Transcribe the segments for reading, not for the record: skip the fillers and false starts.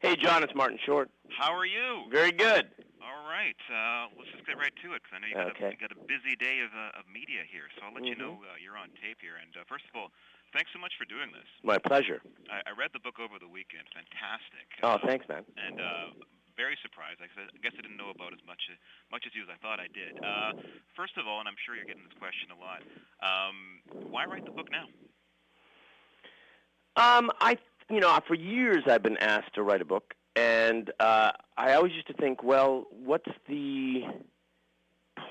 Hey, John, it's Martin Short. How are you? Very good. All right. Let's just get right to it, because I know you got a busy day of media here, so I'll let you know you're on tape here. And first of all, thanks so much for doing this. My pleasure. I read the book over the weekend. Fantastic. Oh, thanks, man. And very surprised. I guess I didn't know about as much as you as I thought I did. First of all, and I'm sure you're getting this question a lot, why write the book now? For years I've been asked to write a book, and I always used to think, well, what's the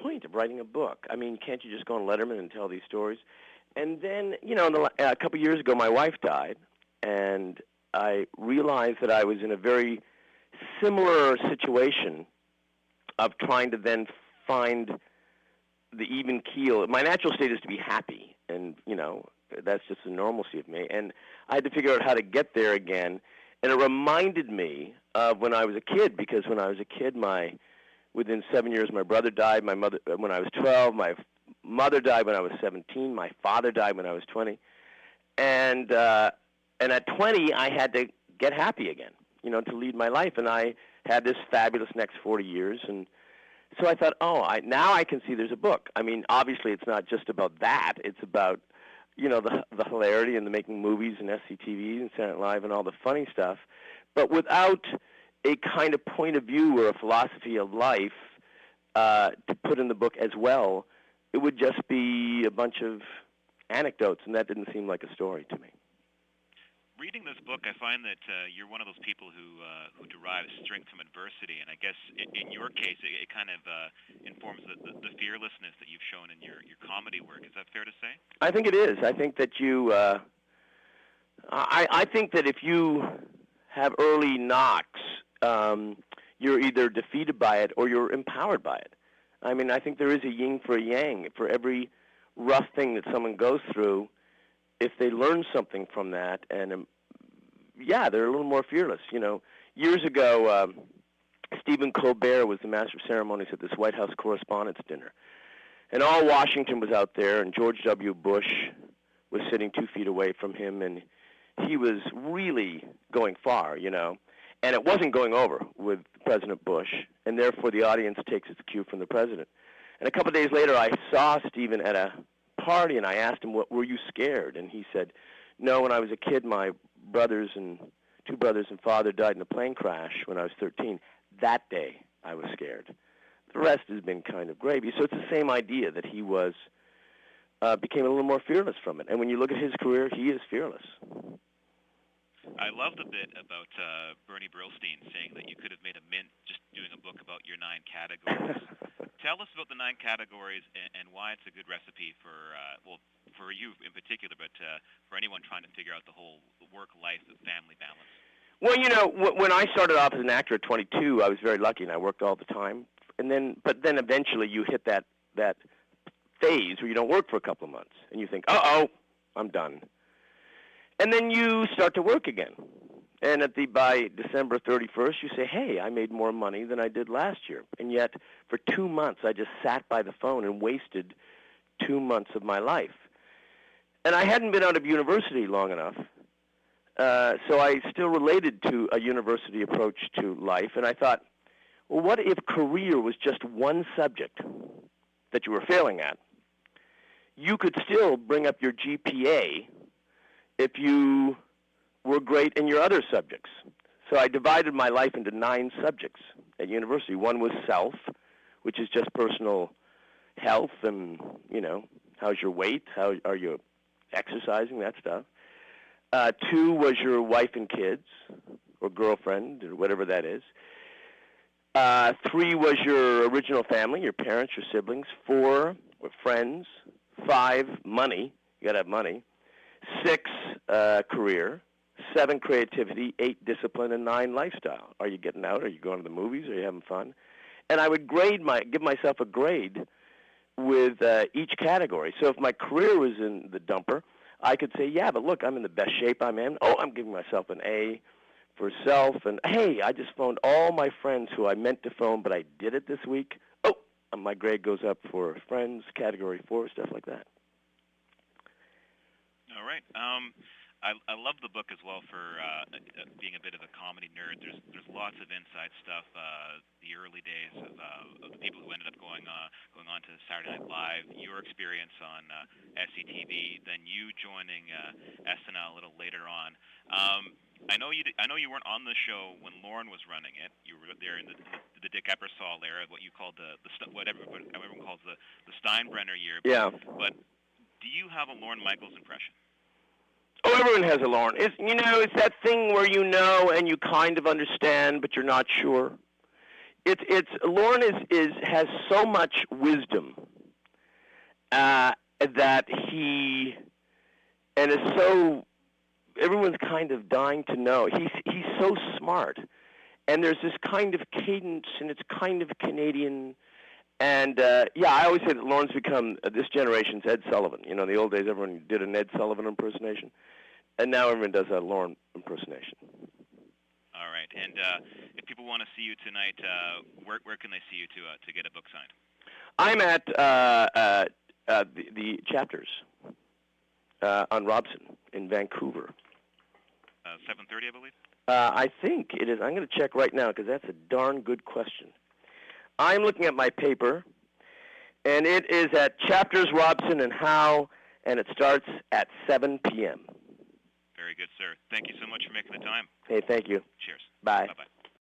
point of writing a book? I mean, can't you just go on Letterman and tell these stories? And then, a couple of years ago, my wife died, and I realized that I was in a very similar situation of trying to then find the even keel. My natural state is to be happy, and, that's just the normalcy of me. And I had to figure out how to get there again. And it reminded me of when I was a kid, because when I was a kid, within 7 years, my brother died. My mother, when I was 12, my mother died when I was 17. My father died when I was 20. And at 20, I had to get happy again, to lead my life. And I had this fabulous next 40 years. And so I thought, now I can see there's a book. I mean, obviously, it's not just about that. It's about the hilarity and the making movies and SCTV and Saturday Night Live and all the funny stuff, but without a kind of point of view or a philosophy of life to put in the book as well. It would just be a bunch of anecdotes, and that didn't seem like a story to me. Reading this book, I find that you're one of those people who derives strength from adversity, and I guess in your case, it kind of informs the fearlessness that you've shown in your comedy work. Is that fair to say? I think it is. I think that I think that if you have early knocks, you're either defeated by it or you're empowered by it. I mean, I think there is a yin for a yang. For every rough thing that someone goes through, if they learn something from that, and they're a little more fearless. Years ago, Stephen Colbert was the master of ceremonies at this White House Correspondents' Dinner, and all Washington was out there, and George W. Bush was sitting 2 feet away from him, and he was really going far, and it wasn't going over with President Bush, and therefore the audience takes its cue from the president. And a couple of days later, I saw Stephen at a party, and I asked him, "What were you scared?" And he said, "No, when I was a kid, my two brothers and father died in a plane crash when I was 13. That day, I was scared. The rest has been kind of gravy." So it's the same idea that he became a little more fearless from it. And when you look at his career, he is fearless. I love the bit about Bernie Brillstein saying that you could have made a mint just doing a book about your 9 categories. Tell us about the 9 categories and why it's a good recipe for you in particular, but for anyone trying to figure out the whole work-life and family balance. Well, when I started off as an actor at 22, I was very lucky, and I worked all the time. But then eventually you hit that phase where you don't work for a couple of months, and you think, I'm done. And then you start to work again. And by December 31st, you say, hey, I made more money than I did last year. And yet, for 2 months, I just sat by the phone and wasted 2 months of my life. And I hadn't been out of university long enough, so I still related to a university approach to life. And I thought, well, what if career was just one subject that you were failing at? You could still bring up your GPA if you were great in your other subjects. So I divided my life into 9 subjects at university. One was self, which is just personal health and, how's your weight, how are you exercising, that stuff. 2 was your wife and kids, or girlfriend, or whatever that is. 3 was your original family, your parents, your siblings. 4 were friends. 5, money. You got to have money. 6, career. 7, creativity. 8, discipline. And 9, lifestyle. Are you getting out? Are you going to the movies? Are you having fun? And I would give myself a grade with each category. So if my career was in the dumper, I could say, yeah, but look, I'm in the best shape I'm in. I'm giving myself an A for self. And, hey, I just phoned all my friends who I meant to phone, but I did it this week. My grade goes up for friends, category 4, stuff like that. All right. I love the book as well for being a bit of a comedy nerd. There's lots of inside stuff. The early days of the people who ended up going on to Saturday Night Live. Your experience on SCTV, then you joining SNL a little later on. I know you weren't on the show when Lorne was running it. You were there in the Dick Ebersol era, what you called what everyone calls the Steinbrenner year. Yeah. But do you have a Lorne Michaels impression? Oh, everyone has a Lorne. It's that thing where you know and you kind of understand, but you're not sure. Lorne has so much wisdom that he and is so. Everyone's kind of dying to know. He's so smart, and there's this kind of cadence, and it's kind of Canadian. And, I always say that Lorne's become this generation's Ed Sullivan. In the old days, everyone did an Ed Sullivan impersonation. And now everyone does a Lorne impersonation. All right. And if people want to see you tonight, where can they see you to get a book signed? I'm at the Chapters on Robson in Vancouver. 7:30, I believe? I think it is. I'm going to check right now because that's a darn good question. I'm looking at my paper, and it is at Chapters, Robson, and Howe, and it starts at 7 p.m. Very good, sir. Thank you so much for making the time. Hey, thank you. Cheers. Bye. Bye-bye.